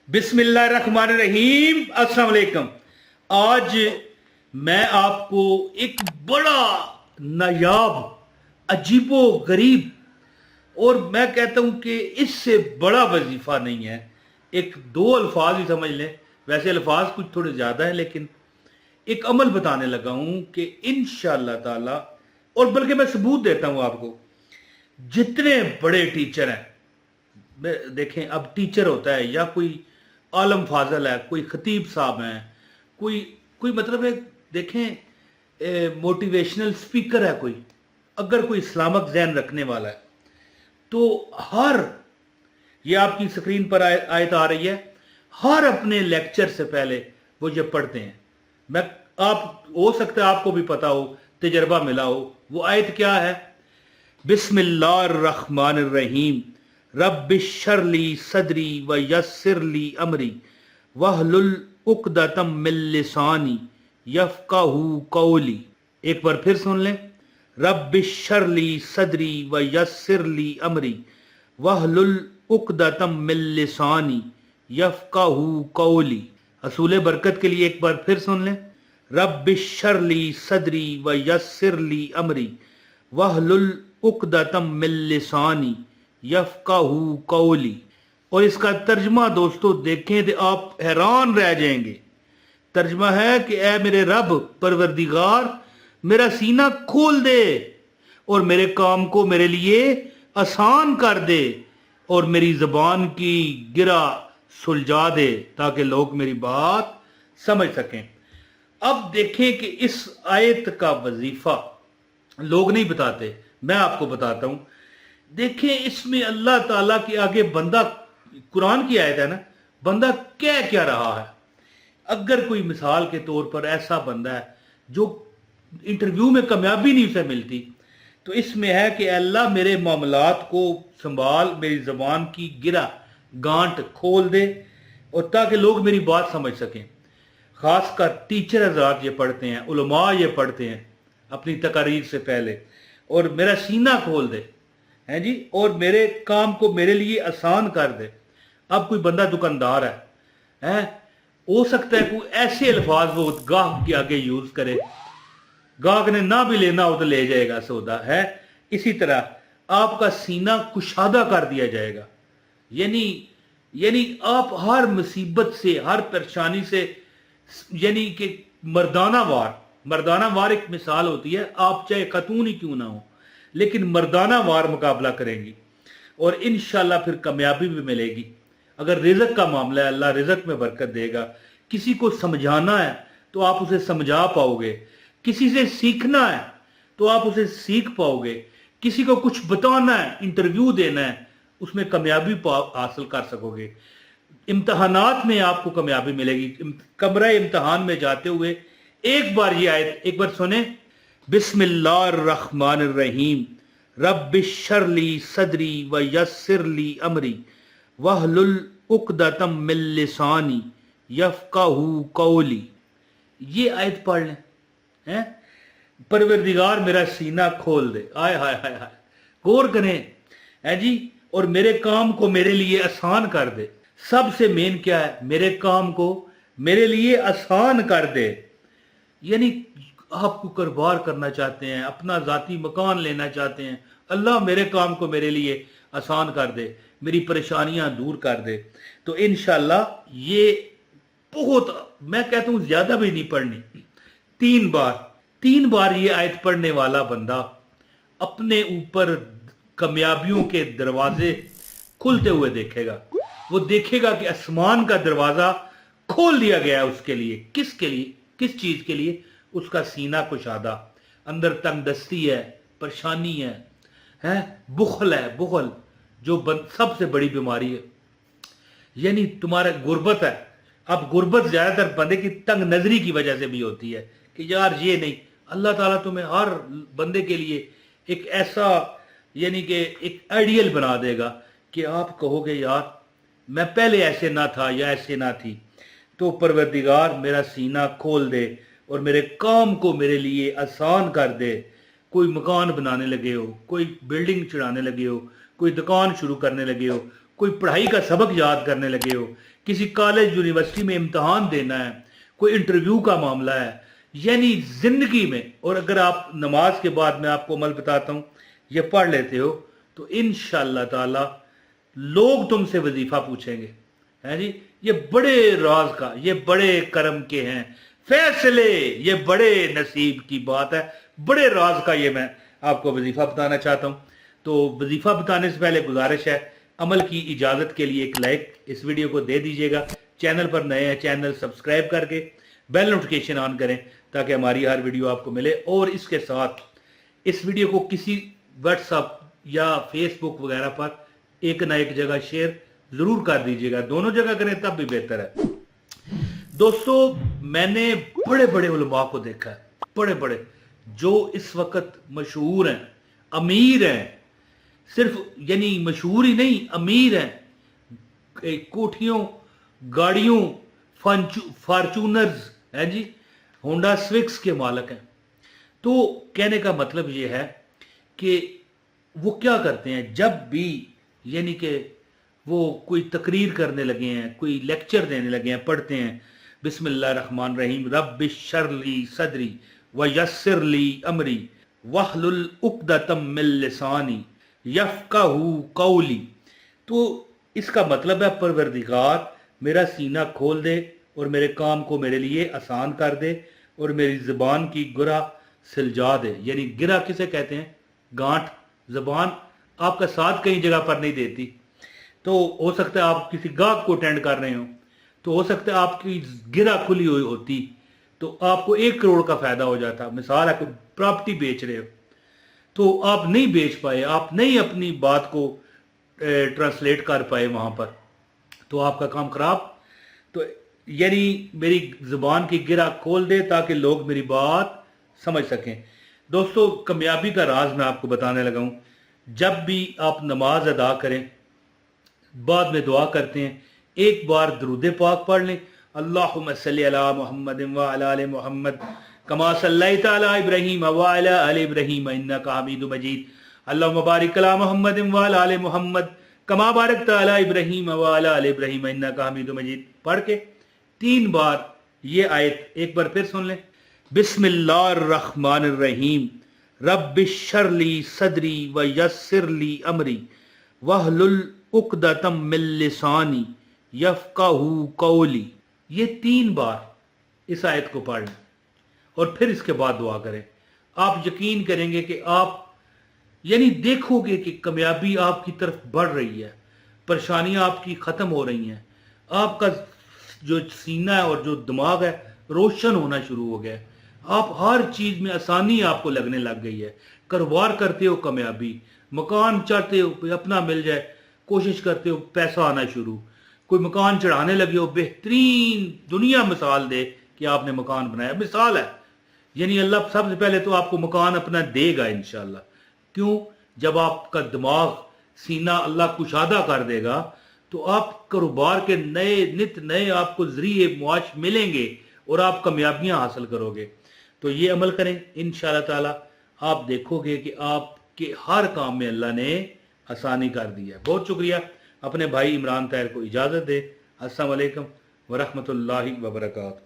बिस्मिल्लाहिर्रहमानिर्रहीम। अस्सलाम वालेकुम। आज मैं आपको एक बड़ा नायाब, अजीबो गरीब और मैं कहता हूं कि इससे बड़ा वजीफा नहीं है। एक दो अल्फाज ही समझ लें, वैसे अल्फाज कुछ थोड़े ज़्यादा हैं, लेकिन एक अमल बताने लगा हूं कि इंशाअल्लाह ताला, और बल्कि मैं सबूत देता हूं आपको। जितने बड़े टीचर हैं, देखें, अब टीचर होता है या कोई आलम फाजल है, कोई खतीब साहब हैं, कोई कोई मतलब है, देखें मोटिवेशनल स्पीकर है कोई, अगर कोई इस्लामिक ज़हन रखने वाला है तो हर, ये आपकी स्क्रीन पर आयत आ रही है, हर अपने लेक्चर से पहले वो ये पढ़ते हैं। मैं आप हो सकता है आपको भी पता हो, तजर्बा मिला हो। वो आयत क्या है? बिस्मिल्लाहिर्रहमानिर्रहीम रब्बिश्शरली सदरी व यस्सिरली अमरी वहलुल उक़दतम मिन लिसानी यफ़क़हू क़ौली। एक बार फिर सुन लें। रब्बिश्शरली सदरी व यस्सिरली अमरी वहलुल उक़दतम मिन लिसानी यफ़क़हू क़ौली। असूल बरकत के लिए एक बार फिर सुन लें। रब्बिश्शरली सदरी व यस्सिरली अमरी वहलुल उक़दतम मिन लिसानी यफ़क़हू क़ौली। और इसका तर्जमा दोस्तों देखें तो आप हैरान रह जाएंगे। तर्जमा है कि ऐ मेरे रब परवरदिगार, मेरा सीना खोल दे और मेरे काम को मेरे लिए आसान कर दे और मेरी ज़बान की गिरा सुलझा दे ताकि लोग मेरी बात समझ सकें। अब देखें कि इस आयत का वजीफा लोग नहीं बताते, मैं आपको बताता हूं। देखें, इसमें अल्लाह ताला के आगे बंदा, कुरान की आयत है ना, बंदा कह क्या रहा है। अगर कोई मिसाल के तौर पर ऐसा बंदा है जो इंटरव्यू में कामयाबी नहीं उसे मिलती, तो इसमें है कि अल्लाह मेरे मामलात को संभाल, मेरी ज़बान की गिरा गांठ खोल दे और ताकि लोग मेरी बात समझ सकें। खासकर टीचर हज़रात ये पढ़ते हैं, उलमा ये पढ़ते हैं अपनी तकारीर से पहले, और मेरा सीना खोल दे हैं जी, और मेरे काम को मेरे लिए आसान कर दे। अब कोई बंदा दुकानदार है, हो सकता है कोई ऐसे अल्फाज वो गाहक के आगे यूज करे, गाहक ने ना भी लेना हो तो ले जाएगा सौदा है। इसी तरह आपका सीना कुशादा कर दिया जाएगा, यानी आप हर मुसीबत से, हर परेशानी से, यानी कि मर्दाना वार एक मिसाल होती है। आप चाहे खतून ही क्यों ना हो, लेकिन मर्दाना वार मुकाबला करेंगी और इंशाल्लाह फिर कामयाबी भी मिलेगी। अगर रिज़्क का मामला है, अल्लाह रिज़्क में बरकत देगा। किसी को समझाना है तो आप उसे समझा पाओगे, किसी से सीखना है तो आप उसे सीख पाओगे, किसी को कुछ बताना है, इंटरव्यू देना है, उसमें कामयाबी हासिल कर सकोगे। इम्तहानात में आपको कामयाबी मिलेगी। कमरा इम्तहान में जाते हुए एक बार ये आयत एक बार सुने। बिस्मिल्लाहिर्रहमानिर्रहीम रब्बिश्शरली सदरी व यस्सिरली अमरी वहलुल उक़दतम मिन लिसानी यफ़क़हू क़ौली। ये आयत पढ़ लें, हैं? परवरदिगार मेरा सीना खोल दे, आय हाय हाय हाय, गौर करें, है जी, और मेरे काम को मेरे लिए आसान कर दे। सबसे मेन क्या है? मेरे काम को मेरे लिए आसान कर दे। यानी आपको कारोबार करना चाहते हैं, अपना ज़ाती मकान लेना चाहते हैं, अल्लाह मेरे काम को मेरे लिए आसान कर दे, मेरी परेशानियां दूर कर दे। तो इंशाल्लाह ये बहुत, मैं कहता हूं ज़्यादा भी नहीं पढ़नी, तीन बार ये आयत पढ़ने वाला बंदा अपने ऊपर कामयाबियों के दरवाजे खुलते हुए देखेगा। वो देखेगा कि आसमान का दरवाज़ा खोल दिया गया है उसके लिए। किसके लिए? किस चीज़ के लिए? उसका सीना कुशादा, अंदर तंगदस्ती है, परेशानी है, बुखल है, बुखल जो सबसे बड़ी बीमारी है। यानी तुम्हारा गुर्बत है। अब गुर्बत ज्यादातर बंदे की तंग नजरी की वजह से भी होती है कि यार ये नहीं। अल्लाह ताला तुम्हें हर बंदे के लिए एक ऐसा, यानी कि एक आइडियल बना देगा कि आप कहोगे यार मैं पहले ऐसे ना था या ऐसे ना थी। तो परवरदिगार मेरा सीना खोल दे और मेरे काम को मेरे लिए आसान कर दे। कोई मकान बनाने लगे हो, कोई बिल्डिंग चढ़ाने लगे हो, कोई दुकान शुरू करने लगे हो, कोई पढ़ाई का सबक याद करने लगे हो, किसी कॉलेज यूनिवर्सिटी में इम्तहान देना है, कोई इंटरव्यू का मामला है, यानी जिंदगी में, और अगर आप नमाज के बाद मैं आपको अमल बताता हूँ ये पढ़ लेते हो तो इंशाअल्लाह ताला लोग तुमसे वजीफा पूछेंगे, है जी। ये बड़े राज का, ये बड़े करम के हैं फैसले, ये बड़े नसीब की बात है, बड़े राज का ये मैं आपको वजीफा बताना चाहता हूँ। तो वजीफा बताने से पहले गुजारिश है, अमल की इजाजत के लिए एक लाइक इस वीडियो को दे दीजिएगा। चैनल पर नए हैं, चैनल सब्सक्राइब करके बेल नोटिफिकेशन ऑन करें ताकि हमारी हर वीडियो आपको मिले। और इसके साथ इस वीडियो को किसी व्हाट्सएप या फेसबुक वगैरह पर एक ना एक जगह शेयर जरूर कर दीजिएगा, दोनों जगह करें तब भी बेहतर है। दोस्तों, मैंने बड़े बड़े उलमा को देखा है, बड़े बड़े जो इस वक्त मशहूर हैं, अमीर हैं, सिर्फ यानी मशहूर ही नहीं अमीर हैं, कोठियों, गाड़ियों, फॉर्चूनर्स है जी, होंडा स्विक्स के मालिक हैं। तो कहने का मतलब ये है कि वो क्या करते हैं, जब भी यानी कि वो कोई तकरीर करने लगे हैं, कोई लेक्चर देने लगे हैं, पढ़ते हैं बिस्मिल्लाहिर्रहमानिर्रहीम रब्बिश्शरली सदरी व यस्सिरली अमरी वहलुल उक़दतम मिन लिसानी यफ़क़हू क़ौली। तो इसका मतलब है परवरदिगार मेरा सीना खोल दे और मेरे काम को मेरे लिए आसान कर दे और मेरी ज़बान की गुरा सिलझा दे। यानी गिरा किसे कहते हैं? गांठ। ज़बान आपका साथ कहीं जगह पर नहीं देती। तो हो सकता है आप किसी गाहक को अटेंड कर रहे हो, तो हो सकता है आपकी गिरा खुली हुई होती तो आपको 1 करोड़ का फायदा हो जाता। मिसाल है, कोई प्रॉपर्टी बेच रहे हो तो आप नहीं बेच पाए, आप नहीं अपनी बात को ट्रांसलेट कर पाए वहां पर, तो आपका काम खराब। तो यानी मेरी जुबान की गिरा खोल दे ताकि लोग मेरी बात समझ सकें। दोस्तों, कामयाबी का राज मैं आपको बताने लगा हूं। जब भी आप नमाज अदा करें, बाद में दुआ करते हैं, एक बार दरूद पाक पढ़ लें, अल्लाहुम्मा सल्ली अला मुहम्मद व अला आलि मुहम्मद कमा सल्लैता अला इब्राहीम व अला आलि इब्राहीम इन्नका हमीदुम मजीद, अल्लाहुम्मा बारिक अला मुहम्मद व अला आलि मुहम्मद कमा बारकता अला इब्राहीम व अला आलि इब्राहीम इन्नका हमीदुम मजीद पढ़ के 3 बार ये आयत एक बार फिर सुन लें। बिस्मिल्लाहिर्रहमानिर्रहीम रब्बिश्शरली सदरी व यस्सिरली अमरी वहलुल उक़दतम मिन लिसानी यफ़क़हू क़ौली। ये 3 बार इस आयत को पढ़ लें और फिर इसके बाद दुआ करें। आप यकीन करेंगे कि आप यानी देखोगे कि कामयाबी आपकी तरफ बढ़ रही है, परेशानियां आपकी खत्म हो रही हैं, आपका जो सीना है और जो दिमाग है रोशन होना शुरू हो गया है, आप हर चीज में आसानी आपको लगने लग गई है। कारोबार करते हो कामयाबी, मकान चाहते हो अपना मिल जाए, कोशिश करते हो पैसा आना शुरू, कोई मकान चढ़ाने लगे हो, बेहतरीन दुनिया मिसाल दे कि आपने मकान बनाया, मिसाल है। यानी अल्लाह सबसे पहले तो आपको मकान अपना देगा इंशाल्लाह। क्यों? जब आपका दिमाग सीना अल्लाह कुशादा कर देगा तो आप कारोबार के नए नित नए आपको जरिए मुआश मिलेंगे और आप कामयाबियां हासिल करोगे। तो ये अमल करें, इंशाअल्लाह ताला आप देखोगे कि आपके हर काम में अल्लाह ने आसानी कर दी है। बहुत शुक्रिया। अपने भाई इमरान ताहिर को इजाज़त दे। अस्सलाम वालेकुम व रहमतुल्लाहि व बरकातहू।